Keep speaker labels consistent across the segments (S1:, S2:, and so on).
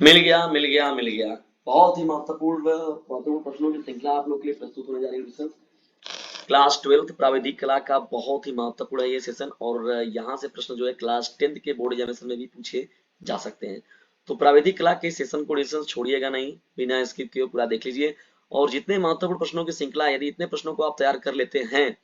S1: मिल गया। बहुत ही महत्वपूर्ण प्रश्नों की श्रृंखला आप लोग के लिए प्रस्तुत होने जा रही है। क्लास 12th प्राविधिक कला का बहुत ही महत्वपूर्ण है ये सेशन, और यहाँ से प्रश्न जो है क्लास 10th के बोर्ड एग्जामिनेशन में भी पूछे जा सकते हैं। तो प्राविधिक कला के सेशन को डिस्टेंस छोड़िएगा नहीं, बिना स्किप किए पूरा देख लीजिए। और जितने महत्वपूर्ण प्रश्नों की श्रृंखला, यदि इतने प्रश्नों को आप तैयार कर लेते हैं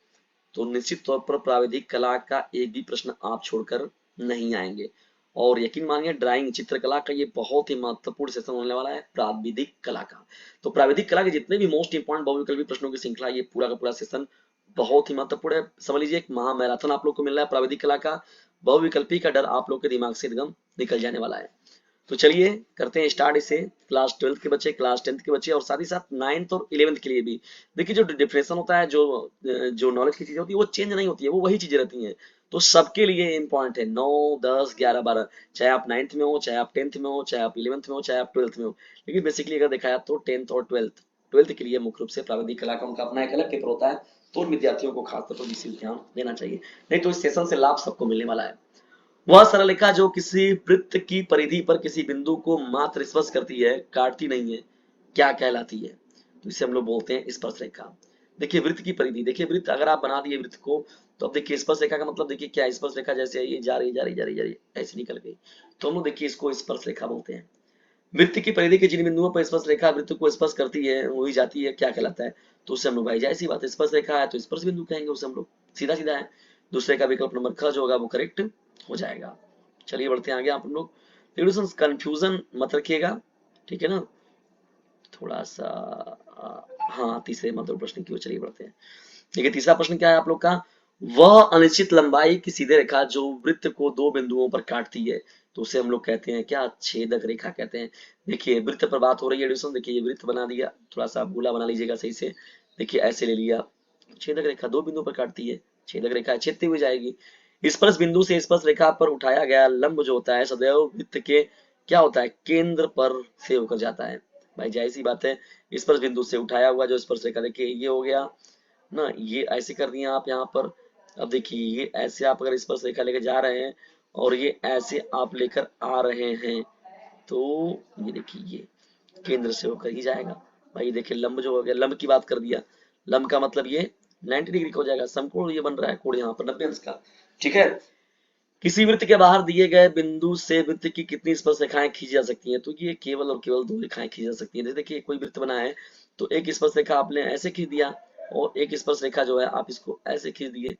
S1: तो निश्चित तौर पर प्राविधिक कला का एक भी प्रश्न आप छोड़कर नहीं आएंगे। और यकीन मानिए ड्राइंग चित्रकला का ये बहुत ही महत्वपूर्ण सेशन होने वाला है प्राविधिक कला का। तो प्राविधिक कला के जितने भी मोस्ट इंपॉर्टेंट बहुविकल्पी प्रश्नों की श्रृंखला, ये पूरा का पूरा सेशन बहुत ही महत्वपूर्ण है। समझ लीजिए एक महा मैराथन आप लोग को मिल रहा है प्राविधिक कला का। बहुविकल्पी का डर आप लोग के दिमाग से एकदम निकल जाने वाला है। तो चलिए करते हैं स्टार्ट इसे। क्लास 12th के बच्चे, क्लास 10th के बच्चे और साथ ही साथ 9th और 11th के लिए भी। देखिए जो डिफिनेशन होता है, जो नॉलेज की चीजें होती है वो चेंज नहीं होती है, वो वही चीजें रहती हैं। तो सबके लिए इंपॉर्टेंट है 9, 10, 11, 12। चाहे आप 9th में हो, चाहे आप 10th में हो, चाहे आप 11th में हो, चाहे आप 12th में हो। लेकिन बेसिकली अगर देखा जाए तो 10th और 12th के लिए मुख्य रूप से प्राविधिक कला का उनका अपना एक अलग पेपर होता है। तो उन विद्यार्थियों को खासतौर पर विशेष ध्यान देना चाहिए, नहीं तो इस सेशन से लाभ सबको मिलने वाला है। वह सरलरेखा जो किसी वृत्त की परिधि पर किसी बिंदु को मात्र स्पर्श करती है, काटती नहीं है, क्या कहलाती है? तो इसे हम लोग बोलते हैं स्पर्श रेखा। देखिए वृत्त की परिधि, देखिए वृत्त अगर आप बना दिए वृत्त को, तो अब देखिए स्पर्श रेखा का मतलब देखिए क्या है। स्पर्श रेखा जैसे ये जा रही जा रही जा रही जा रही ऐसे निकल गई, तो हम लोग देखिए इसको स्पर्श रेखा बोलते हैं। वृत्त की परिधि के जिन बिंदुओं पर स्पर्श रेखा वृत्त को स्पर्श करती है, वही जाती है, क्या कहलाता है? तो उससे हम लोग भाई जाहिर सी बात है, स्पर्श रेखा है तो स्पर्श बिंदु कहेंगे उसे हम लोग, सीधा सीधा है। दूसरे का विकल्प नंबर ख जो होगा वो करेक्ट हो जाएगा। चलिए बढ़ते हैं आगे आप लोग। लेकिन कंफ्यूजन मत रखिएगा, ठीक है ना? थोड़ा सा हाँ, तीसरे महत्वपूर्ण प्रश्न की ओर चलिए बढ़ते हैं। देखिए तीसरा प्रश्न क्या है आप लोग का। वह अनिश्चित लंबाई की सीधी रेखा जो वृत्त को दो बिंदुओं पर काटती है, तो उसे हम लोग कहते हैं क्या? छेदक रेखा कहते हैं। देखिए वृत्त पर बात हो रही है एडिशन, देखिए ये वृत्त बना दिया, थोड़ा सा गोला बना लीजिएगा सही से। देखिए ऐसे ले लिया, छेदक रेखा दो बिंदुओं पर काटती है, छेदक रेखा छेदती हुई जाएगी। स्पर्श बिंदु से स्पर्श रेखा पर उठाया गया लंब जो होता है सदैव वृत्त के क्या होता है? केंद्र पर से होकर जाता है। भाई जाहिर सी बात है, स्पर्श बिंदु से उठाया हुआ जो स्पर्श रेखा, देखिए ये हो गया ना, ये ऐसे कर दिया आप यहाँ पर। अब देखिए ये ऐसे आप अगर स्पर्श रेखा लेकर जा रहे हैं और ये ऐसे आप लेकर आ रहे हैं, तो ये देखिए ये केंद्र से होकर ही जाएगा। भाई देखिए लंब जो हो गया, लंब की बात कर दिया, लंब का मतलब ये 90 डिग्री का हो जाएगा। समकोण ये बन रहा है कोण यहाँ पर 90 अंश का, ठीक है। किसी वृत्त के बाहर दिए गए बिंदु से वृत्त की कितनी स्पर्श रेखाएं खींची जा सकती हैं? तो ये केवल और केवल दो रेखाएं खींची जा सकती हैं। जैसे देखिए कोई वृत्त बना है तो एक स्पर्श रेखा आपने ऐसे खींच दिया, और एक स्पर्श रेखा जो है आप इसको ऐसे खींच दिए,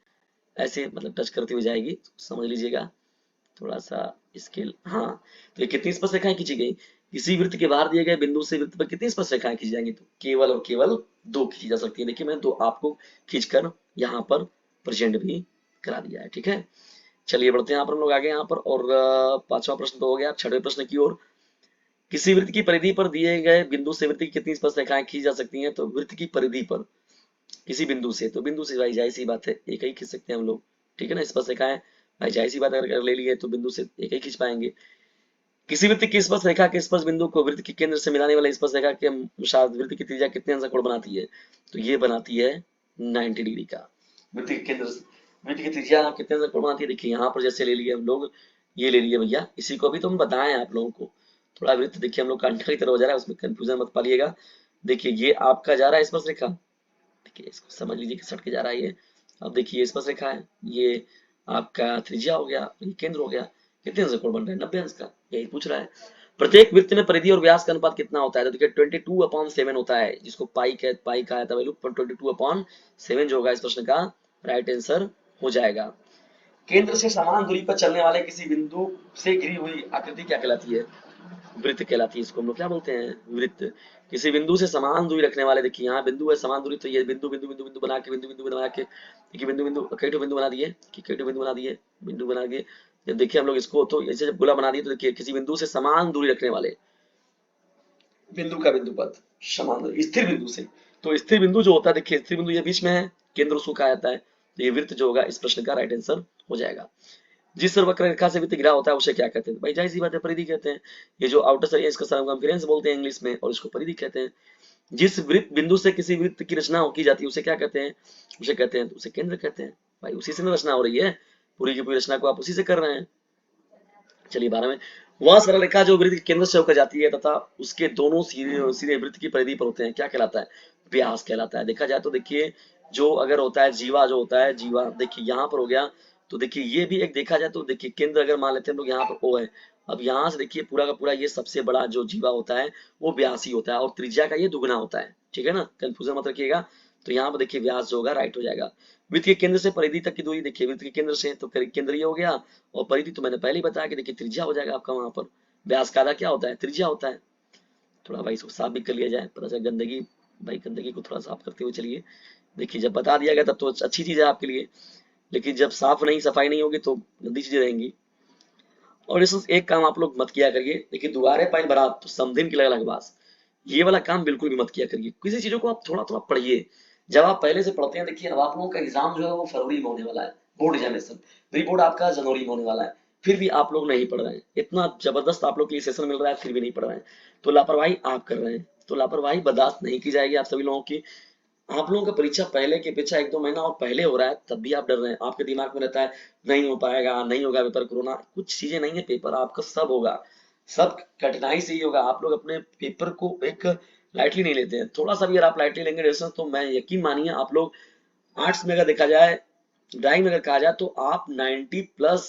S1: ऐसे मतलब टच करती हुई जाएगी, समझ लीजिएगा। थोड़ा सा स्केल, हाँ। तो ये कितनी स्पर्श रेखाएं खींची गई? किसी वृत्त के बाहर दिए गए बिंदु से वृत्त पर कितनी स्पर्श रेखाएं खींची जाएंगी? तो केवल और केवल दो खींची जा सकती है। देखिए मैंने दो आपको खींचकर यहाँ पर प्रेजेंट भी करा दिया है, ठीक है। चलिए बढ़ते हैं यहाँ पर हम लोग आगे यहाँ पर, और पांचवा प्रश्न तो हो गया। छठवें प्रश्न की ओर। किसी वृत्त की परिधि पर दिए गए बिंदु से वृत्त की कितनी स्पर्श रेखाएं खींची जा सकती हैं? तो वृत्त की परिधि पर किसी बिंदु से, तो बिंदु से भाई जाहिर सी बात है एक ही खींच सकते हैं हम लोग, ठीक है ना। स्पर्श रेखाएं भाई जाहिर सी बात अगर ले लिए तो बिंदु से एक ही खींच पाएंगे। किसी वृत्त की स्पर्श रेखा के स्पर्श बिंदु को वृत्त के केंद्र से मिलाने वाले स्पर्श रेखा के अनुसार वृत्त की त्रिज्या कितने अंश का कोण बनाती है? तो ये बनाती है 90 डिग्री का। वृत्त के केंद्र से वृत्त की त्रिज्या कितने अंश का कोण बनाती है? देखिए यहाँ पर जैसे ले लिए हम लोग, ये ले लिए भैया, इसी को अभी तो हम बताएं आप लोगों को। थोड़ा वृत्त देखिए हम लोग कंठा की तरह हो जा रहा है, उसमें कंफ्यूजन मत पालिएगा। देखिए ये आपका जा रहा है स्पर्श रेखा, देखिए इसको समझ लीजिए कि सट के जा रहा है ये। अब देखिए ये स्पर्श रेखा है, ये आपका त्रिज्या हो गया, ये केंद्र हो गया। कितने अंश का कोण बन रहा है? 90 अंश का, यही पूछ रहा है। प्रत्येक वृत्त में परिधि और व्यास का अनुपात कितना होता है? तो देखिए 22/7 होता है, जिसको पाई का आता है वैल्यू, 22/7 जो होगा इस प्रश्न का राइट आंसर हो जाएगा। केंद्र से समान दूरी पर चलने वाले किसी बिंदु से घिरी हुई आकृति क्या कहलाती है? वृत्त कहलाती है। इसको हम लोग क्या बोलते हैं? वृत्त। किसी बिंदु से समान दूरी रखने वाले, देखिए यहाँ बिंदु है समान दूरी, तो ये बिंदु बिंदु बिंदु बिंदु बना के देखिए बिंदु बिंदु कई ठो बिंदु बना दिए, कि कई ठो बिंदु बना दिए, बिंदु बना के जब देखिए हम लोग इसको, तो ऐसे जब गोला बना दिए तो देखिए किसी बिंदु से समान दूरी रखने वाले, बिंदु का बिंदु पद समान स्थिर बिंदु से, तो स्थिर बिंदु जो होता है, देखिए स्थिर बिंदु ये बीच में है, केंद्र उसको कहा जाता है। तो ये वृत्त जो होगा इस प्रश्न का राइट आंसर हो जाएगा। जिस वक्र रेखा से वृत्त घिरा होता है उसे क्या कहते हैं? भाई जाहिर सी बात है परिधि कहते हैं। ये जो आउटर सर्कल इसका सरकमफ्रेंस बोलते हैं इंग्लिश में, और इसको परिधि कहते हैं। जिस वृत्त बिंदु से किसी वृत्त की रचना की जाती है उसे क्या कहते हैं? उसे केंद्र कहते हैं। भाई उसी से रचना हो रही है, पूरी की पूरी रचना को आप उसी से कर रहे हैं। चलिए 12वें। वह सरल रेखा जो वृत्त के केंद्र से होकर जाती है तथा उसके दोनों सिरे सिरे वृत्त की परिधि पर होते हैं, क्या कहलाता है? व्यास कहलाता है। देखा जाए तो देखिए, जो अगर होता है जीवा, जो होता है जीवा, देखिए यहाँ पर हो गया, तो देखिए ये भी एक देखा जाए तो देखिए केंद्र अगर मान लेते हैं हम लोग, यहाँ पर ओ है। अब यहाँ से देखिए पूरा का पूरा ये सबसे बड़ा जो जीवा होता है वो व्यास ही होता है, और त्रिज्या का ये दुगना होता है, ठीक है ना, कंफ्यूजन मत रखिएगा। तो यहाँ पर देखिए व्यास जो होगा राइट हो जाएगा। वृत्त के केंद्र से परिधि तक की दूरी, देखिए वृत्त के केंद्र से तो केंद्रीय हो गया, और परिधि तो मैंने पहले ही बताया कि देखिए त्रिज्या हो जाएगा आपका। वहां पर व्यास का आधा क्या होता है? त्रिज्या होता है। थोड़ा भाई इसको साफ भी कर लिया जाए, पता चला गंदगी, भाई गंदगी को थोड़ा साफ करते हुए चलिए। देखिए जब बता दिया गया तब तो अच्छी चीज है आपके लिए, लेकिन जब साफ नहीं, सफाई नहीं होगी तो गंदी चीजें रहेंगी। और इस एक काम आप लोग मत किया करिए, देखिए दुआरे पाइन भरा तो समधिन की लग बास, ये वाला काम बिल्कुल भी मत किया करिए। किसी चीजों को आप थोड़ा थोड़ा पढ़िए। जब आप पहले से पढ़ते हैं, देखिए अब आप लोगों का एग्जाम जो है वो फरवरी में होने वाला है, बोर्ड एग्जामिनेशन, प्री बोर्ड आपका जनवरी में होने वाला है, फिर भी आप लोग नहीं पढ़ रहे हैं। इतना जबरदस्त आप लोग के लिए सेशन मिल रहा है, फिर भी नहीं पढ़ रहे हैं, तो लापरवाही आप कर रहे हैं। तो लापरवाही बर्दाश्त नहीं की जाएगी आप सभी लोगों की। आप लोगों का परीक्षा पहले की अपेक्षा 1-2 महीना और पहले हो रहा है, तब भी आप डर रहे हैं। आपके दिमाग में रहता है नहीं हो पाएगा, नहीं होगा पेपर, कोरोना, कुछ चीजें नहीं है, पेपर आपका सब होगा, सब कठिनाई से ही होगा। आप लोग अपने पेपर को एक लाइटली नहीं लेते हैं। थोड़ा सा भी अगर आप लाइटली लेंगे रेसन, तो मैं यकीन मानिए आप लोग आर्ट्स में अगर देखा जाए, ड्राइंग में अगर कहा जाए, तो आप 90+,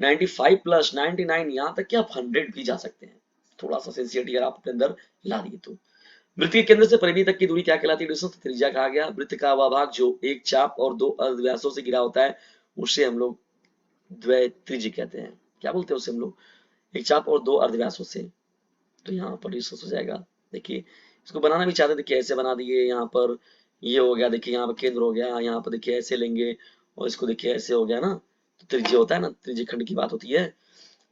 S1: 95+, 99, यहाँ तक कि आप 100 भी जा सकते हैं। थोड़ा सा सिंसियरिटी अगर आप अपने अंदर ला दिए तो। वृत्त के केंद्र से परिधि तक की दूरी क्या कहलाती है? डिस्टेंस, त्रिज्या कहा गया। वृत्त का वह भाग जो एक चाप और 2 अर्धव्यासों से घिरा होता है, उसे हम लोग द्वित्रिज्य कहते हैं। क्या बोलते हैं उसे हम लोग? एक चाप और 2 अर्धव्यासों से। तो यहाँ पर डिस्टेंस हो जाएगा। देखिए इसको बनाना भी चाहते, देखिए ऐसे बना दिए, यहाँ पर ये हो गया, देखिए यहाँ पर केंद्र हो गया, यहाँ पर देखिए ऐसे लेंगे, और इसको देखिए ऐसे हो गया ना, तो त्रिज्य होता है ना, त्रिज्य खंड की बात होती है।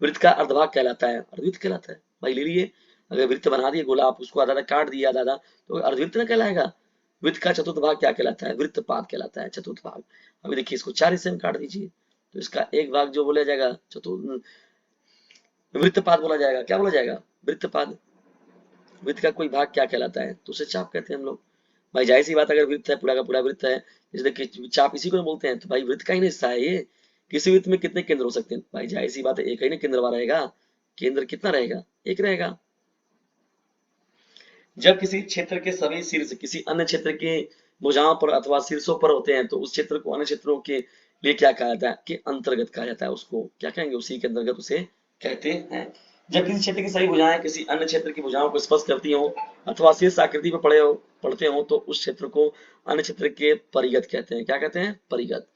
S1: वृत्त का अर्धभाग कहलाता है, अर्धवृत्त कहलाता है। भाई ले लिए, अगर वृत्त बना दिए गोला, आप उसको आधा आधा काट दिया आधा आधा, तो अर्धवृत्त ना कहलाएगा। वृत्त का चतुर्थ भाग क्या कहलाता है? वृत्तपाद कहलाता है, चतुर्थ भाग। अभी देखिए इसको 4 हिस्से में काट दीजिए, तो इसका एक भाग जो बोला जाएगा चतुर्थ वृत्तपाद बोला जाएगा। क्या बोला जाएगा? वृत्तपाद। वृत्त का कोई भाग क्या कहलाता है? तो उसे चाप कहते हैं हम लोग। भाई जाहिर सी बात, अगर वृत्त है, पूरा का पूरा वृत्त है, जैसे देखिए चाप इसी को बोलते हैं, तो भाई वृत्त का ही ना हिस्सा है ये। किसी वृत्त में कितने केंद्र हो सकते हैं? भाई जाहिर सी बात है, एक ही ना केंद्र वाला रहेगा। केंद्र कितना रहेगा? एक रहेगा। जब किसी क्षेत्र के सभी शीर्ष किसी अन्य क्षेत्र के भुजाओं पर अथवा शीर्षों पर होते हैं, तो उस क्षेत्र को अन्य क्षेत्रों के लिए क्या कहा जाता है? के अंतर्गत कहा जाता है। उसको क्या कहेंगे? उसी के अंतर्गत उसे कहते हैं। जब किसी क्षेत्र की सभी भुजाएं किसी अन्य क्षेत्र की भुजाओं को स्पर्श करती हो अथवा शीर्ष आकृति पर पड़ते हो, तो उस क्षेत्र को अन्य क्षेत्र के परिगत कहते हैं। क्या कहते हैं? परिगत।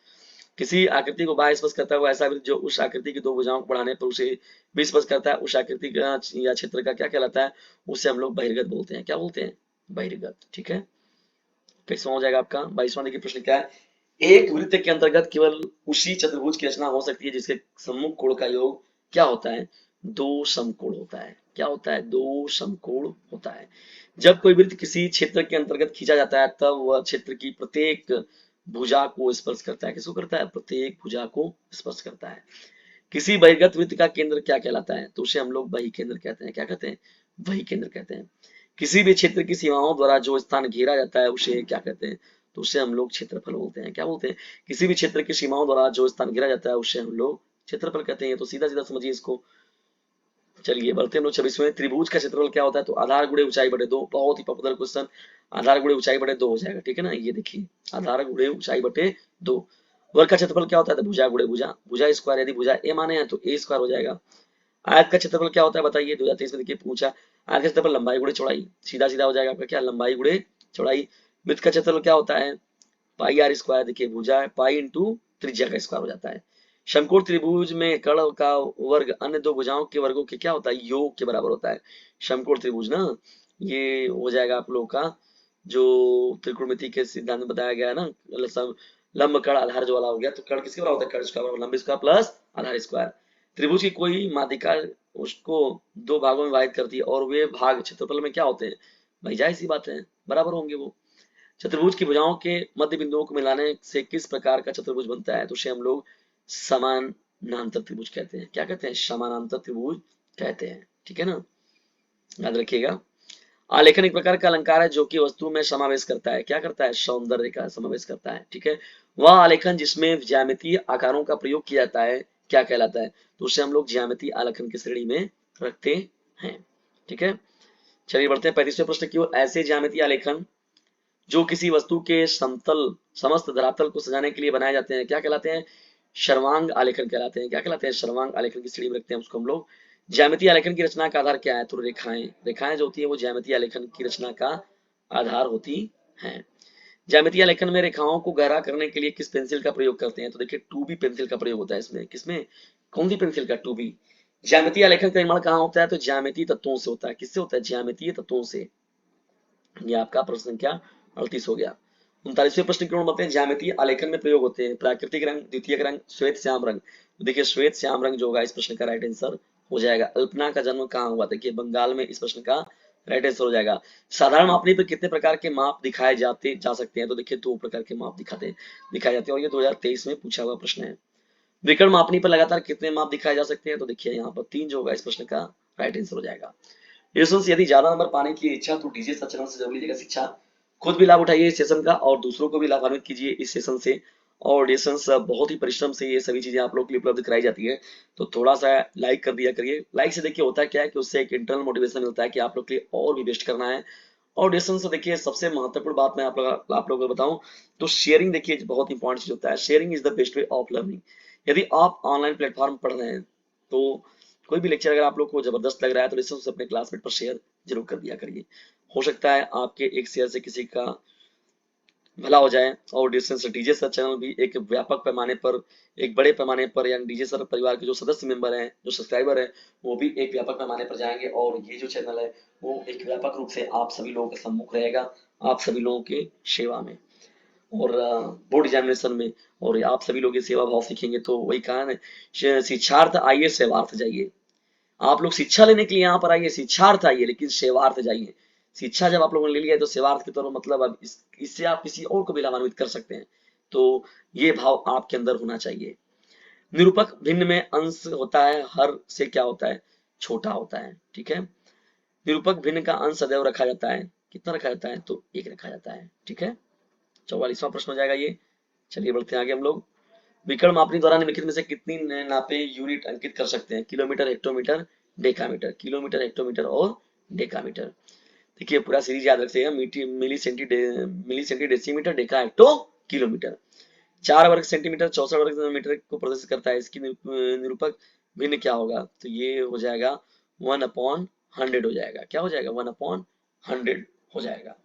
S1: किसी आकृति को बाह्य स्पर्श करता है वो ऐसा वृत्त जो उस आकृति की दो भुजाओं को बढ़ाने पर उसे भी स्पर्श करता है, उस आकृति का या क्षेत्र का क्या कहलाता है? उसे हम लोग बहिर्गत बोलते हैं। क्या बोलते हैं? बहिर्गत। ठीक है, कैसे हो जाएगा आपका 22वां? देखिए प्रश्न क्या है। एक वृत्त के अंतर्गत केवल उसी चतुर्भुज की रचना हो सकती है जिसके सम्मुख कोण का योग क्या होता है? 2 समकोण होता है। क्या होता है? 2 समकोण होता है। जब कोई वृत्त किसी क्षेत्र के अंतर्गत खींचा जाता है, तब वह क्षेत्र की प्रत्येक भुजा को स्पर्श करता है। किसको करता है? प्रत्येक भुजा को स्पर्श करता है। किसी बहिर्गत वृत्त का केंद्र क्या कहलाता है? तो उसे हम लोग बही केंद्र कहते हैं। क्या कहते हैं? बही केंद्र कहते हैं। किसी भी क्षेत्र की सीमाओं द्वारा जो स्थान घेरा जाता है उसे क्या कहते हैं? तो उसे हम लोग क्षेत्रफल बोलते हैं। क्या बोलते हैं? किसी भी क्षेत्र की सीमाओं द्वारा जो स्थान घेरा जाता है उसे हम लोग क्षेत्रफल कहते हैं। तो सीधा सीधा समझिए इसको। चलिए बढ़ते हम लोग 26वें। त्रिभुज का क्षेत्रफल क्या होता है? तो आधार गुणे ऊंचाई बटे 2। बहुत ही पॉपुलर क्वेश्चन। आधार गुणे ऊंचाई बटे 2 हो जाएगा, ठीक है ना। ये देखिए आधार गुणे ऊंचाई बटे 2। वर्ग का क्षेत्रफल क्या होता है? तो भुजा गुणे भुजा, भुजा स्क्वायर, यदि भुजा ए माने हैं तो ए स्क्वायर हो जाएगा। आयत का क्षेत्रफल क्या होता है बताइए? 2023 में देखिए पूछा। आयत का क्षेत्रफल लंबाई गुणे चौड़ाई, सीधा सीधा हो जाएगा आपका क्या? लंबाई गुणे चौड़ाई। वृत्त का क्षेत्रफल क्या होता है? पाई आर स्क्वायर, देखिए भुजा है, पाई इंटू त्रिज्या का स्क्वायर हो जाता है। समकोण त्रिभुज में कर्ण का वर्ग अन्य दो भुजाओं के वर्गों के क्या होता है? योग के बराबर होता है। समकोण त्रिभुज ना, ये हो जाएगा आप लोगों का जो त्रिकोणमिति के सिद्धांत में बताया गया है ना, लंब कर्ण आधार जो वाला हो गया, तो कर्ण किसके बराबर होता है? कर्ण स्क्वायर बराबर लंब स्क्वायर प्लस आधार स्क्वायर। त्रिभुज की कोई माध्यिका उसको 2 भागों में विभाजित करती है और वे भाग क्षेत्रफल में क्या होते हैं? भाई जाहिर सी बात है, बराबर होंगे वो। चतुर्भुज की भुजाओं के मध्य बिंदुओं को मिलाने से किस प्रकार का चतुर्भुज बनता है? तो उसे हम लोग समानांतर त्रिभुज कहते हैं। क्या कहते हैं? समानांतर त्रिभुज कहते हैं। ठीक है ना, याद रखिएगा। आलेखन एक प्रकार का अलंकार है जो कि वस्तु में समावेश करता है। क्या करता है? सौंदर्य का समावेश करता है। ठीक है, वह आलेखन जिसमें ज्यामितीय आकारों का प्रयोग किया जाता है क्या कहलाता है? तो उसे हम लोग ज्यामितीय आलेखन की श्रेणी में रखते हैं। ठीक है, चलिए बढ़ते हैं 35वें प्रश्न की ओर। ऐसे ज्यामितीय आलेखन जो किसी वस्तु के समतल समस्त धरातल को सजाने के लिए बनाए जाते हैं क्या कहलाते हैं? सर्वांग आलेखन कहलाते हैं। क्या कहलाते हैं? सर्वांग आलेखन की श्रेणी में रखते हैं उसको हम लोग। ज्यामितीय आलेखन की रचना का आधार क्या है? तो रेखाएं। रेखाएं जो होती है वो ज्यामितीय आलेखन की रचना का आधार होती हैं। ज्यामितीय आलेखन में रेखाओं को गहरा करने के लिए किस पेंसिल का प्रयोग करते हैं? तो देखिए 2B पेंसिल का प्रयोग होता है इसमें। किसमें? कौन सी पेंसिल का? 2B। ज्यामितीय आलेखन का निर्माण कहाँ होता है? तो ज्यामितीय तत्वों से होता है। किससे होता है? ज्यामितीय तत्वों से। ये आपका प्रश्न संख्या 38 हो गया। 39वें प्रश्न की ओर बढ़ते हैं। ज्यामितीय आलेखन में प्रयोग होते हैं प्राकृतिक रंग, द्वितीयक रंग, श्वेत श्याम रंग। तो देखिए श्वेत श्याम रंग जो होगा इस प्रश्न का राइट आंसर हो जाएगा। अल्पना का जन्म कहाँ हुआ? देखिए बंगाल में। इस प्रश्न का राइट आंसर हो जाएगा। साधारण मापनी पर कितने प्रकार के माप दिखाए जा सकते हैं? तो देखिए 2 प्रकार के माप दिखाए जाते हैं और ये 2023 में पूछा हुआ प्रश्न है। विकर्ण मापनी पर लगातार कितने माप दिखाए जा सकते हैं? तो देखिए यहाँ पर 3 जो होगा इस प्रश्न का राइट आंसर हो जाएगा। यूसुफ यदि ज्यादा नंबर पाने की इच्छा तो डीजे सचना से जरूर लीजिएगा शिक्षा। खुद भी लाभ उठाइए इस सेशन का और दूसरों को भी लाभान्वित कीजिए इस सेशन से। और ये सेशन बहुत ही परिश्रम से ये सभी चीजें आप लोग के लिए उपलब्ध कराई जाती है, तो थोड़ा सा लाइक कर दिया करिए। लाइक से देखिए होता है क्या है कि उससे एक इंटरनल मोटिवेशन मिलता है कि आप लोग के लिए और भी बेस्ट करना है। और डिस्टेंस से देखिए सबसे महत्वपूर्ण बात मैं आप लोगों को बताऊं तो शेयरिंग देखिए बहुत इंपॉर्टेंट चीज होता है। Sharing is the best way of learning. यदि आप ऑनलाइन प्लेटफॉर्म पढ़ रहे हैं तो कोई भी लेक्चर अगर आप लोग को जबरदस्त लग रहा है तो डिस्टेंस से अपने क्लासमेट पर शेयर जरूर कर दिया करिए। हो सकता है आपके एक शेयर से किसी का भला हो जाए। और डिस्टेंस डीजे सर चैनल भी एक व्यापक पैमाने पर, एक बड़े पैमाने पर, यानी डीजे सर परिवार के जो सदस्य मेंबर हैं, जो सब्सक्राइबर हैं, वो भी एक व्यापक पैमाने पर जाएंगे और ये जो चैनल है वो एक व्यापक रूप से आप सभी लोगों के सम्मुख रहेगा, आप सभी लोगों के सेवा में और बोर्ड एग्जामिनेशन में। और आप सभी लोग ये सेवा भाव सीखेंगे तो वही कहा है, शिक्षार्थ आइए सेवार्थ जाइए। आप लोग शिक्षा लेने के लिए यहाँ पर आइए, शिक्षार्थ आइए लेकिन सेवार्थ जाइए। शिक्षा जब आप लोगों ने ले लिया है तो सेवार्थ के तौर पर मतलब अब इससे आप किसी और को भी लाभान्वित कर सकते हैं, तो ये भाव आपके अंदर होना चाहिए। निरूपक भिन्न में अंश होता है, हर से क्या होता है? छोटा होता है। ठीक है, निरूपक भिन्न का अंश सदैव रखा जाता है। कितना रखा जाता है? तो 1 रखा जाता है। ठीक है, 44वां प्रश्न हो जाएगा ये। चलिए बढ़ते हैं आगे हम लोग। विकर्ण मापनी द्वारा निम्नलिखित में से कितनी नापे यूनिट अंकित कर सकते हैं? Kilometre, hectometre, decametre. Kilometre, hectometre और डेकामीटर। देखिए पूरा सीरीज याद रखिएगा। Milli centi decimetre, deca hecto kilometre. 4 वर्ग सेंटीमीटर 64 वर्ग मीटर को प्रदर्शित करता है। इसकी निरूपक भिन्न क्या होगा? तो ये हो जाएगा 1/100 हो जाएगा। क्या हो जाएगा? 1/100 हो जाएगा।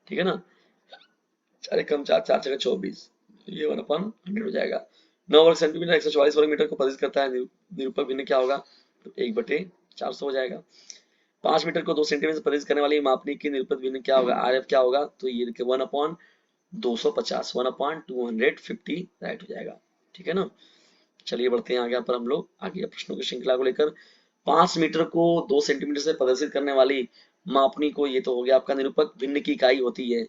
S1: ठीक है ना, 4 कम 4 4 जगह 24, ये 1/100 हो जाएगा। 9 वर्ग सेंटीमीटर 144 वर्ग मीटर को प्रदर्शित करता है। निरूपक भिन्न क्या होगा? तो 1/400 हो जाएगा। 5 मीटर को 2 सेंटीमीटर से प्रदर्शित करने वाली मापनी की निरूपक भिन्न क्या होगा? आरएफ क्या होगा? तो ये देखिए 1/250, 1/250 राइट हो जाएगा। ठीक है ना, चलिए बढ़ते हैं आगे पर हम लोग आगे प्रश्नों की श्रृंखला को लेकर। 5 मीटर को 2 सेंटीमीटर से प्रदर्शित करने वाली मापनी को, ये तो हो गया आपका निरूपक भिन्न की इकाई होती है।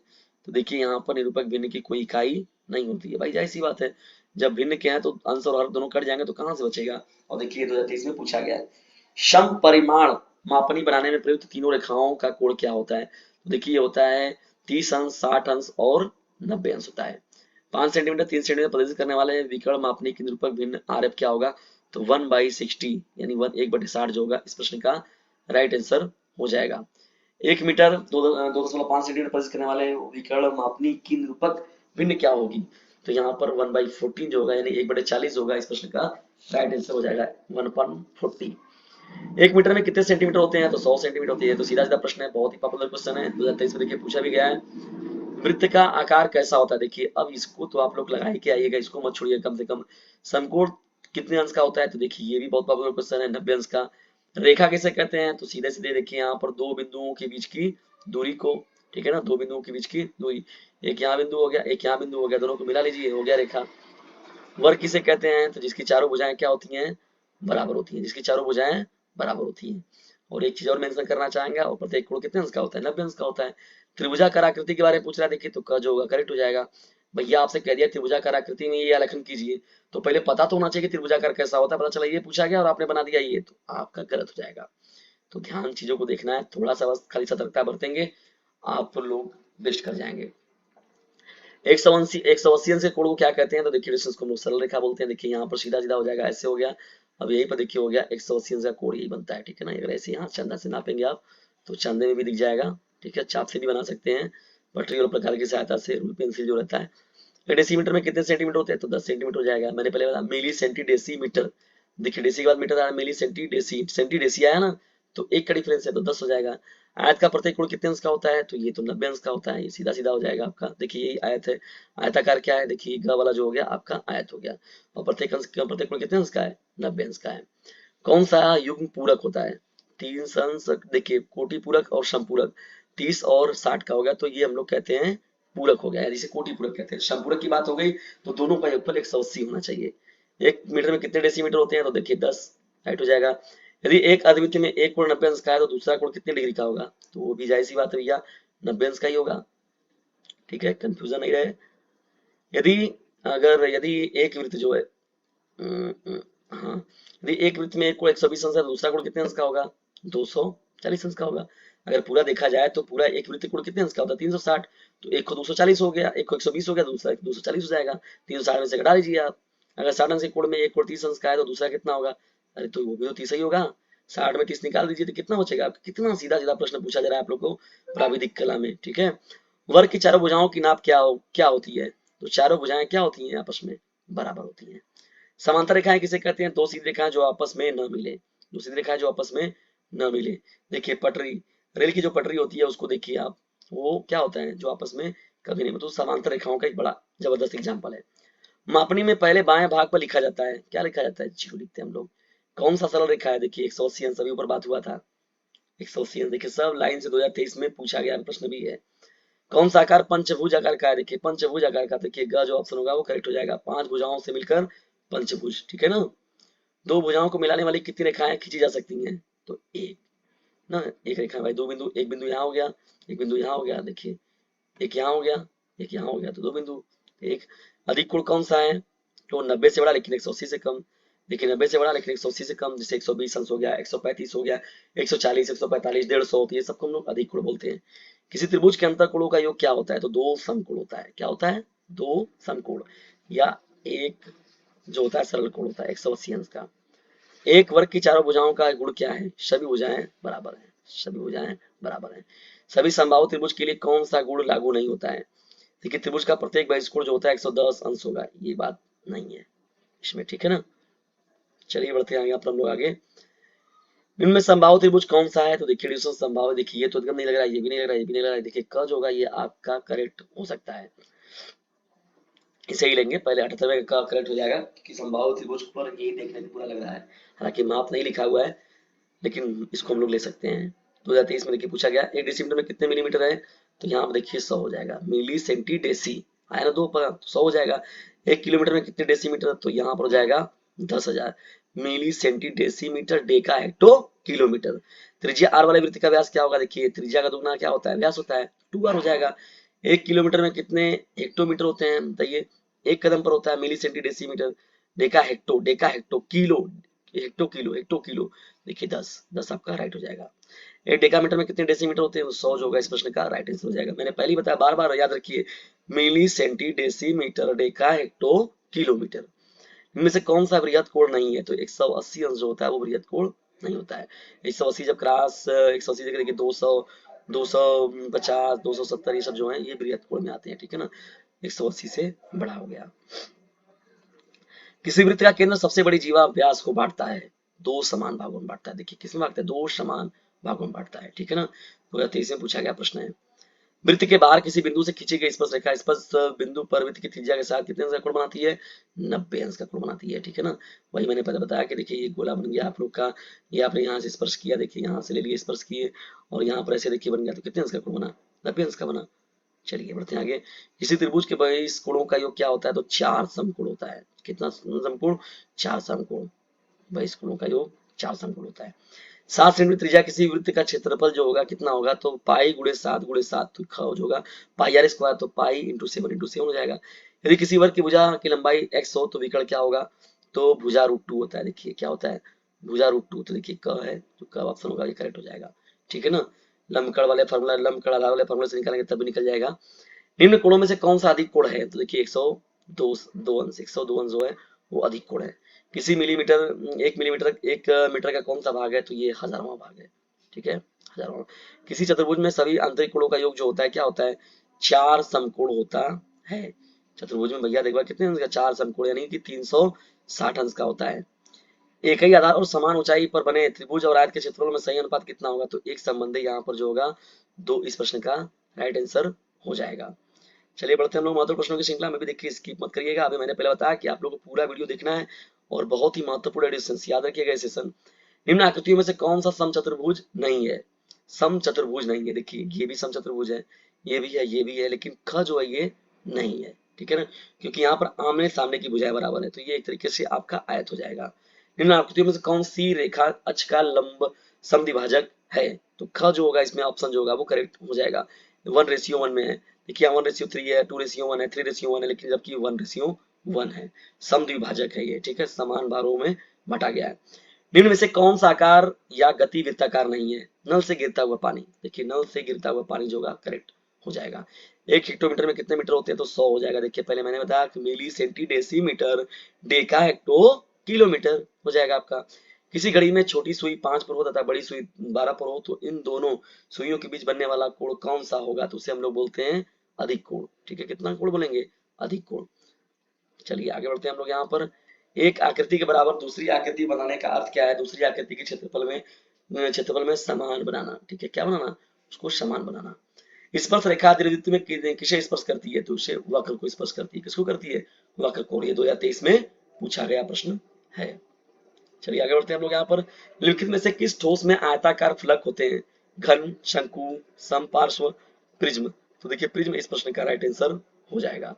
S1: तो देखिए यहाँ पर निरूपक भिन्न की कोई इकाई नहीं होती है भाई, जाहिर सी बात है। जब भिन्न के हैं तो अंश और हर दोनों कट जाएंगे तो कहां से बचेगा। और देखिए 2023 में पूछा गया है सम परिमाण मापनी बनाने में प्रयुक्त तीनों रेखाओं का कोण क्या होता है? तो देखिए होता है 30 अंश, 60 अंश और 90 अंश होता है। 5 सेंटीमीटर 3 सेंटीमीटर प्रदर्शित करने वाले विकर्ण मापनी की निरूपक भिन्न आरएफ क्या होगा? तो 1/60 यानी 1/60 जो होगा इस प्रश्न का राइट आंसर हो जाएगा। 1 मीटर 2.5 सेंटीमीटर प्रदर्शित करने वाले विकर्ण मापनी की निरूपक भिन्न क्या होगी? तो यहाँ पर 1/14 जो होगा यानी 1/40 होगा इस प्रश्न का राइट आंसर हो जाएगा 1/40। 1 मीटर में कितने सेंटीमीटर होते हैं? तो 100 सेंटीमीटर होती है। तो सीधा सीधा प्रश्न है, बहुत ही पॉपुलर क्वेश्चन है, 2023 में देखिए पूछा भी गया है। वृत्त का आकार कैसा होता है? देखिए अब इसको तो आप लोग लगा ही के आइएगा, इसको मत छोड़िए कम से कम। समकोण कितने अंश का होता है? तो देखिए ये भी बहुत पॉपुलर क्वेश्चन है, 90 अंश का। रेखा किसे कहते हैं? तो सीधे सीधे देखिए यहाँ पर दो बिंदुओं के बीच की दूरी को, ठीक है ना, दो बिंदुओं के बीच की दूरी। एक यहाँ बिंदु हो गया, एक यहाँ बिंदु हो गया, दोनों को मिला लीजिए, हो गया रेखा। वर्ग किसे कहते हैं? तो जिसकी चारों भुजाएं क्या होती हैं? बराबर होती हैं। जिसकी चारों भुजाएं बराबर होती हैं। और एक चीज और मेंशन करना चाहेंगे, और प्रत्येक कोण कितने अंश का होता है? 90 अंश का होता है। त्रिभुजाकार आकृति के बारे में पूछ रहा है, देखिए तो क जो होगा करेक्ट हो जाएगा। भैया आपसे कह दिया त्रिभुजाकार आकृति में ये आलेखन कीजिए, तो पहले पता तो होना चाहिए कि त्रिभुजाकार कैसा होता है। पता चला ये पूछा गया और आपने बना दिया ये, तो आपका गलत हो जाएगा। तो ध्यान चीजों को देखना है, थोड़ा सा बस खाली सतर्कता बरतेंगे, आप लोग बेस्ट कर जाएंगे। 180 अंश के कोण को क्या कहते हैं? तो देखिए इसको हम लोग सरल रेखा बोलते हैं। देखिए यहाँ पर सीधा सीधा हो जाएगा, ऐसे हो गया। अब यहीं पर देखिए हो गया 180 अंश का कोण यही बनता है, ठीक है ना। अगर ऐसे यहाँ चंदा से नापेंगे आप तो चंदे में भी दिख जाएगा, ठीक है। चाप से भी बना सकते हैं, पटरी और प्रकार की सहायता से, रूल पेंसिल जो रहता है। डेसीमीटर में कितने सेंटीमीटर होते हैं, तो 10 सेंटीमीटर हो जाएगा। मैंने पहले बताया मिली सेंटी डेसीमीटर, देखिए डेसी के बाद मीटर आया, मिली सेंटी डेसी, सेंटी डेसी आया ना, तो एक का डिफरेंस है तो 10 हो जाएगा। आयत का प्रत्येक कोण कितने अंश का होता है, तो ये तो 90 अंश का होता है, ये सीधा सीधा हो जाएगा आपका। देखिए यही आयत है, आयताकार क्या है, देखिए ग वाला जो हो गया आपका आयत हो गया, और प्रत्येक अंश प्रत्येक कोण कितने अंश का है, 90 अंश का है। कौन सा युग्म पूरक होता है, 3 अंश, देखिए कोटि पूरक और समपूरक, 30 और 60 का हो गया, तो ये हम लोग कहते हैं पूरक हो गया, जिसे कोटि पूरक कहते हैं। समपूरक की बात हो गई तो दोनों का योगफल 180 होना चाहिए। 1 मीटर में कितने डेसीमीटर होते हैं, तो देखिए 10, राइट हो जाएगा। यदि एक अद्वितीय में एक कोण 90 अंश का है तो दूसरा कोण कितने डिग्री का होगा, तो वो भी जाहिर सी बात है भैया 90 अंश का ही होगा, ठीक है, कंफ्यूजन नहीं रहे। यदि एक वृत्त जो है हाँ, यदि एक वृत्त में एक कोण 120 अंश है तो दूसरा कोण कितने अंश का होगा, 240 अंश का होगा। अगर पूरा देखा जाए तो पूरा एक वृत्त कोण कितने अंश का होता है, 360, तो एक को 240 हो गया, एक को 120 हो गया, दूसरा 240 हो जाएगा, 360 में से घटा लीजिए आप। अगर 60 अंश के कोण में एक कोण 30 अंश का है तो दूसरा कितना होगा, अरे तो वो भी तो 30 ही होगा, 60 में 30 निकाल दीजिए तो कितना बचेगा। कितना सीधा सीधा प्रश्न पूछा जा रहा है आप लोग को प्राविधिक कला में, ठीक है। वर्ग की चारों भुजाओं की नाप क्या होती है, तो चारों भुजाएं क्या होती हैं, आपस में बराबर होती हैं। समांतर रेखाएं किसे कहते हैं, दो सीधी रेखाएं जो आपस में न मिले, दो सीधी रेखाएं जो आपस में न मिले। देखिए पटरी, रेल की जो पटरी होती है उसको देखिए आप, वो क्या होता है, जो आपस में कभी नहीं, मतलब समांतर रेखाओं का एक बड़ा जबरदस्त एग्जाम्पल है। मापनी में पहले बाएं भाग पर लिखा जाता है, क्या लिखा जाता है, जीरो लिखते हैं हम लोग। कौन सा सरल रेखा है, देखिए 180 अंश, अभी ऊपर बात हुआ था 180 अंश, देखिए सब लाइन से 2023 में पूछा गया प्रश्न भी है। कौन सा आकार पंचभुज आकार का है, देखिए पंचभुज आकार का, देखिए ग जो ऑप्शन होगा वो करेक्ट हो जाएगा, 5 भुजाओं से मिलकर पंचभुज, ठीक है ना। दो भुजाओं को मिलाने वाली कितनी रेखाएं खींची जा सकती हैं, तो एक ना, एक रेखा भाई, दो बिंदु, एक बिंदु यहाँ हो गया, एक बिंदु यहाँ हो गया, देखिए एक यहाँ हो गया, एक यहाँ हो गया, तो दो बिंदु। एक अधिक कोण कौन सा है, तो 90 से बड़ा लेकिन 180 से कम, देखिए 90 से बड़ा लेकिन 180 से कम, जैसे 120 अंश हो गया, 135 हो गया, 140, 145, 150, तो ये सबको हम लोग अधिक कोण बोलते हैं। किसी त्रिभुज के अंतर कोणों का योग क्या होता है, तो दो समकोण होता है, क्या होता है, दो समकोण, या एक जो होता है सरल कोण होता है 180 अंश का। एक वर्ग की चारों भुजाओं का गुण क्या है, सभी भुजाएं बराबर हैं, सभी भुजाएं बराबर हैं। सभी संभावित त्रिभुज के लिए कौन सा गुण लागू नहीं होता है, देखिए त्रिभुज का प्रत्येक बहिष्कोण जो होता है 110 अंश होगा, ये बात नहीं है इसमें, ठीक है ना। चलिए बढ़ते हैं आगे, हम लोग आगे। इनमें संभावित त्रिभुज कौन सा है, तो देखिए रिड्यूसेबल संभावित, देखिए ये तो एकदम नहीं लग रहा है, ये भी नहीं लग रहा है, ये भी नहीं लग रहा है, देखिए क जो होगा ये आपका करेक्ट हो सकता है, इसे ही लेंगे पहले, 78 का करेक्ट हो जाएगा, कि संभावित त्रिभुज पर यही देखने में पूरा लग रहा है, हालांकि माप नहीं लिखा हुआ है, लेकिन इसको हम लोग ले सकते हैं। 2023 में देखिए पूछा गया एक डेसीमीटर में कितने मिलीमीटर है, तो यहाँ पर देखिए 100 हो जाएगा, मिली सेंटी डेसी आया ना, दो पर 100 हो जाएगा। 1 किलोमीटर में कितने डेसीमीटर, तो यहाँ पर हो जाएगा 10,000 milli centi decimetre, deca hecto kilometre. त्रिज्या आर वाले वृत्त का व्यास क्या होगा, देखिए त्रिज्या का दुगना क्या होता है, व्यास होता है, 2r हो जाएगा। 1 किलोमीटर में कितने हेक्टोमीटर होते हैं बताइए, एक कदम पर होता है, milli centi decimetre, deca hecto, deca hecto kilo, hecto kilo, hecto kilo, देखिए 10 आपका राइट हो जाएगा। एक डेकामीटर में कितने डेसीमीटर होते हैं, तो 100 जो होगा इस प्रश्न का राइट आंसर हो जाएगा। मैंने पहले ही बताया, बार बार याद रखिए, milli centi decimetre, deca hecto kilometre. इनमें से कौन सा बृहद कोण नहीं है, तो 180 अंश जो होता है वो बृहद कोण नहीं होता है। 180 जब क्रॉस 180 जगह देखिए 200, 250, 270 ये सब जो है ये बृहद कोण में आते हैं, ठीक है ना। 180 से बड़ा हो गया। किसी वृत्त का केंद्र सबसे बड़ी जीवा व्यास को बांटता है, दो समान भागों में बांटता है, देखिए किसमें बांटता है, दो समान भागों में बांटता है, ठीक है ना। 2023 में पूछा गया प्रश्न है। वृत्त के बाहर किसी बिंदु से खींची गई स्पर्श रेखा स्पर्श बिंदु पर वृत्त की त्रिज्या के साथ कितने अंश का कोण बनाती है, 90 अंश का कोण बनाती है, ठीक है ना। वही मैंने पहले बताया कि देखिए ये गोला बन गया आप लोग का, ये आपने यहाँ से स्पर्श किया, देखिए यहाँ से ले लिए स्पर्श किए, और यहाँ पर ऐसे देखिए बन गया, तो कितने अंश का कोण बना, 90 अंश का बना। चलिए बढ़ते हैं आगे। किसी त्रिभुज के बहिष्कोणों का योग क्या होता है, तो 4 समकोण होता है, कितना समकोण, 4 समकोण, बहिष्कोणों का योग 4 समकोण होता है। 7 सेंटीमीटर त्रिज्या किसी वृत्त का क्षेत्रफल जो होगा कितना होगा, तो पाई गुणे 7 गुणे 7 तो ख जो होगा पाई आर स्क्वायर, तो पाई इंटू 7 इंटू 7 हो जाएगा। यदि किसी वर्ग की भुजा की लंबाई x हो तो विकर्ण क्या होगा, तो भुजा √2 होता है, देखिए क्या होता है, भुजा √2, तो देखिए क है, तो क ऑप्शन होगा ये करेक्ट हो जाएगा, ठीक है ना। लंबकड़ वाले फॉर्मूला, लंबकड़ आधार वाले फॉर्मूला से निकालेंगे तब भी निकल जाएगा। निम्न कोणों में से कौन सा अधिक कोण है, तो देखिए 102 अंश, 102 अंश जो है वो अधिक कोण है। किसी मिलीमीटर, 1 मिलीमीटर 1 मीटर का कौन सा भाग है, तो ये 1000वां भाग है, ठीक है, 1000वां। किसी चतुर्भुज में सभी आंतरिक कोणों का योग जो होता है क्या होता है, 4 समकोण होता है। चतुर्भुज में भैया देखो कितने अंश का, 4 समकोण, यानी कि 360 अंश का होता है। एक ही आधार और समान ऊंचाई पर बने त्रिभुज और आयत के क्षेत्रफल में सही अनुपात कितना होगा, तो एक संबंध है यहाँ पर जो होगा 2, इस प्रश्न का राइट आंसर हो जाएगा। चलिए बढ़ते हैं हम लोग महत्वपूर्ण प्रश्नों की श्रृंखला में। भी देखिए स्किप मत करिएगा, अभी मैंने पहले बताया कि आप लोगों को पूरा वीडियो देखना है और बहुत ही महत्वपूर्ण एडिशन याद रखिएगा सेशन। निम्न आकृतियों में से कौन सा समचतुर्भुज नहीं है, समचतुर्भुज नहीं है। देखिए ये भी समचतुर्भुज है, ये भी है, ये भी है, लेकिन ख जो है ये नहीं है, ठीक है ना, क्योंकि यहाँ पर आमने सामने की भुजाएं बराबर है, तो ये एक तरीके से आपका आयत हो जाएगा। निम्न आकृतियों में से कौन सी रेखा अक्ष का लंब समद्विभाजक है, तो ख जो होगा इसमें ऑप्शन जो होगा वो करेक्ट हो जाएगा। 1:1 में है, देखिए 1:3 है, 2:1 है, 3:1 है, लेकिन जबकि 1:1 है, समद्विभाजक है ये, ठीक है, समान भागों में बटा गया है। निम्न में से कौन सा आकार या गति वृत्ताकार नहीं है, नल से गिरता हुआ पानी। देखिए नल से गिरता हुआ पानी जो होगा करेक्ट हो जाएगा। 1 हेक्टोमीटर में कितने मीटर होते हैं, तो 100 हो जाएगा। देखिए पहले मैंने बताया कि milli, centi, decimetre, deca, hecto, kilometre हो जाएगा आपका। किसी घड़ी में छोटी सुई 5 पर हो तथा बड़ी सुई 12 पर हो, तो इन दोनों सुइयों के बीच बनने वाला कोण कौन सा होगा, तो उसे हम लोग बोलते हैं अधिक कोण, ठीक है, कितना कोण बोलेंगे, अधिक कोण। चलिए आगे बढ़ते हैं हम लोग यहाँ पर। एक आकृति के बराबर दूसरी आकृति बनाने का अर्थ क्या है, दूसरी आकृति के क्षेत्रफल में समान बनाना, ठीक है, क्या बनाना, उसको समान बनाना। स्पर्श रेखा दीर्घवृत्त में किसे स्पर्श करती है, तो उसे वक्र को स्पर्श करती है। किसको करती है, वक्र को। ये 2023 में पूछा गया प्रश्न है। चलिए आगे बढ़ते हैं हम लोग यहाँ पर। निम्नलिखित में से किस ठोस में आयताकार फलक होते हैं, घन, शंकु, समपार्श्व, प्रिज्म। तो देखिए प्रिज्म इस प्रश्न का राइट आंसर हो जाएगा।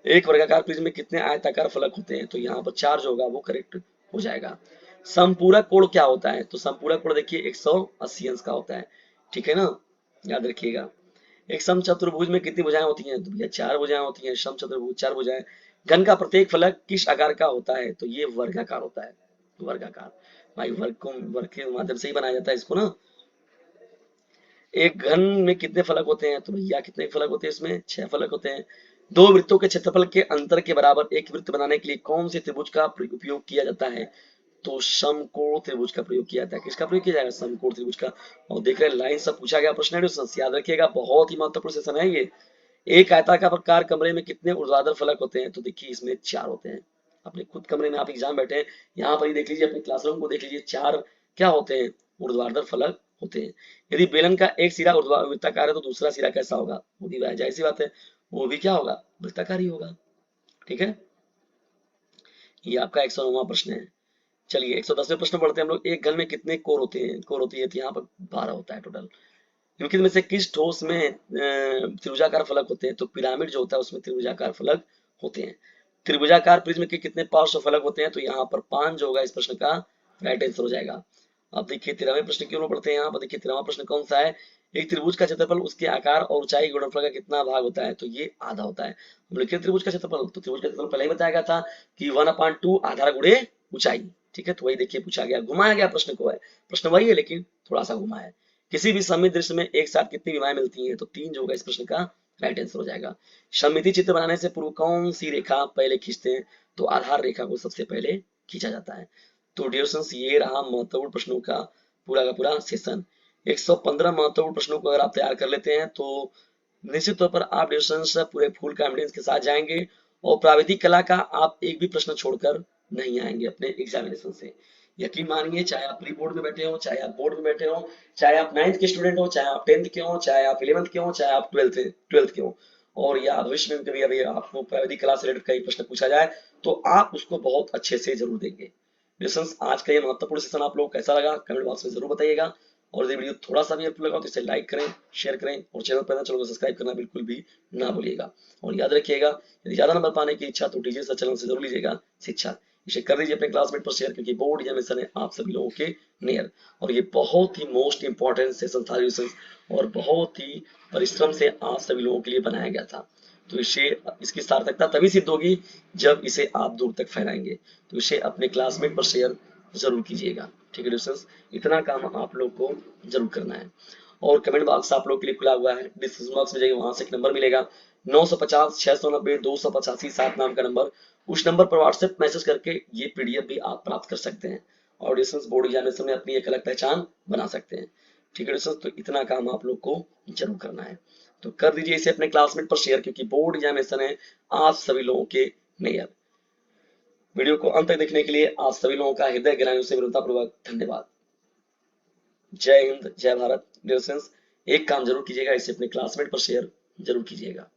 S1: एक वर्गाकार प्रिज्म में कितने आयताकार फलक होते हैं, तो यहाँ पर 4 जो होगा वो करेक्ट हो जाएगा। समपूरक कोण क्या होता है, तो समपूरक कोण देखिए 180 अंश का होता है, ठीक है ना, याद रखिएगा। एक समचतुर्भुज में कितनी भुजाएं होती हैं, तो भैया 4 भुजाएं होती हैं, समचतुर्भुज 4 भुजाएं। घन का प्रत्येक फलक किस आकार का होता है, तो ये वर्गाकार होता है, वर्गाकार। भाई वर्ग के माध्यम से ही बनाया जाता है इसको ना। एक घन में कितने फलक होते हैं, तो भैया कितने फलक होते हैं, इसमें 6 फलक होते हैं। दो वृत्तों के क्षेत्रफल के अंतर के बराबर एक वृत्त बनाने के लिए कौन से त्रिभुज का उपयोग किया जाता है, तो समकोण त्रिभुज का प्रयोग किया जाता है। किसका प्रयोग किया जाएगा, समकोण त्रिभुज का। और देख रहे हैं लाइन सब पूछा गया प्रश्न है, याद रखिएगा बहुत ही महत्वपूर्ण सेशन है ये। एक आयताकार कमरे में कितने ऊर्ध्वाधर फलक होते हैं, तो देखिए इसमें 4 होते हैं। अपने खुद कमरे में आप एग्जाम बैठे हैं, यहाँ पर ही देख लीजिए, अपने क्लासरूम को देख लीजिए, 4 क्या होते हैं, ऊर्ध्वाधर फलक होते हैं। यदि बेलन का एक सिरा वृत्ताकार है तो दूसरा सिरा कैसा होगा, वो भी जाहिर सी बात है, वो भी क्या होगा, वृत्ताकार ही होगा, ठीक है। ये आपका 109वां प्रश्न है। चलिए 110वें प्रश्न पढ़ते हैं हम लोग। एक घन में कितने कोर होते हैं, कोर होती है, तो यहाँ पर 12 होता है टोटल। निम्नलिखित में से किस ठोस में त्रिभुजाकार फलक होते हैं, तो पिरामिड जो होता है उसमें त्रिभुजाकार फलक होते हैं। त्रिभुजाकार प्रिज्म के कितने पार्श्व फलक होते हैं, तो यहाँ पर 5 जो होगा इस प्रश्न का राइट आंसर हो जाएगा। अब देखिए 13वें प्रश्न क्यों पढ़ते हैं यहाँ पर। देखिए 13वां प्रश्न कौन सा है, एक त्रिभुज का क्षेत्रफल उसके आकार और ऊंचाई गुणनफल का कितना भाग होता है, तो ये आधा होता है। हम लिखे त्रिभुज का क्षेत्रफल, तो त्रिभुज का क्षेत्रफल पहले ही बताया गया था कि 1/2 आधार गुणे ऊंचाई, ठीक है, तो वही देखिए पूछा गया, घुमाया गया प्रश्न को है, प्रश्न वही है लेकिन थोड़ा सा घुमा है। किसी भी सममित दृश्य में एक साथ कितनी विमाएं मिलती हैं, तो 3 जो होगा इस प्रश्न का राइट आंसर हो जाएगा। सममिति चित्र बनाने से पूर्व कौन सी रेखा पहले खींचते हैं, तो आधार रेखा को सबसे पहले खींचा जाता है। तो डियर स्टूडेंट्स ये रहा महत्वपूर्ण प्रश्नों का पूरा सेशन। 115 महत्वपूर्ण प्रश्नों को अगर आप तैयार कर लेते हैं तो निश्चित तौर पर आप डियर स्टूडेंट्स पूरे फुल कॉन्फिडेंस के साथ जाएंगे और प्राविधिक कला का आप एक भी प्रश्न छोड़कर नहीं आएंगे अपने एग्जामिनेशन से। यकीन मानिए, चाहे आप प्री बोर्ड में बैठे हो, चाहे आप बोर्ड में बैठे हो, चाहे आप 9th के स्टूडेंट हो, चाहे आप 10th के हो, चाहे आप 11th के हो, चाहे आप 12th के हो, और या भविष्य में कभी अभी आपको प्राविधिक कला से रिलेटेड कई प्रश्न पूछा जाए तो आप उसको बहुत अच्छे से जरूर देंगे। लिसंस आज का ये महत्वपूर्ण सेशन आप लोग कैसा लगा कमेंट बॉक्स में जरूर बताइएगा, और यदि वीडियो थोड़ा सा भी हेल्पफुल लगा तो इसे लाइक करें, शेयर करें, और चैनल पर चैनल को सब्सक्राइब करना बिल्कुल भी ना भूलिएगा। और याद रखिएगा यदि ज्यादा नंबर पाने की इच्छा तो टीचर चैनल से जरूर लीजिएगा शिक्षा। इसे कर दीजिए अपने क्लासमेट पर शेयर, क्योंकि बोर्ड एग्जामिनेशन है आप सभी लोगों के नियर, और ये बहुत ही मोस्ट इंपॉर्टेंट सेशन था और बहुत ही परिश्रम से आप सभी लोगों के लिए बनाया गया था। तो इसकी सार्थकता तभी सिद्ध होगी जब इसे आप दूर तक फैलाएंगे। तो इसे अपने क्लासमेट पर शेयर जरूर कीजिएगा, ठीक है दोस्तों, इतना काम आप लोग को जरूर करना है। और कमेंट बॉक्स आप लोग के लिए खुला हुआ है, डिस्क्रिप्शन बॉक्स में जाइए, वहां से एक नंबर मिलेगा 950 690 285 7 नाम का नंबर, उस नंबर पर व्हाट्सएप मैसेज करके ये पीडीएफ भी आप प्राप्त कर सकते हैं और डिस्टेंस बोर्ड एग्जामिनेशन में अपनी एक अलग पहचान बना सकते हैं। ठीक है दोस्तों, तो इतना काम आप लोग को जरूर करना है, तो कर दीजिए इसे अपने क्लासमेट पर शेयर, क्योंकि बोर्ड एग्जामिनेशन है आप सभी लोगों के नियत। वीडियो को अंत तक देखने के लिए आप सभी लोगों का हृदय गहराइयों से विनम्रतापूर्वक धन्यवाद। जय हिंद, जय भारत। डियर फ्रेंड्स, एक काम जरूर कीजिएगा, इसे अपने क्लासमेट पर शेयर जरूर कीजिएगा।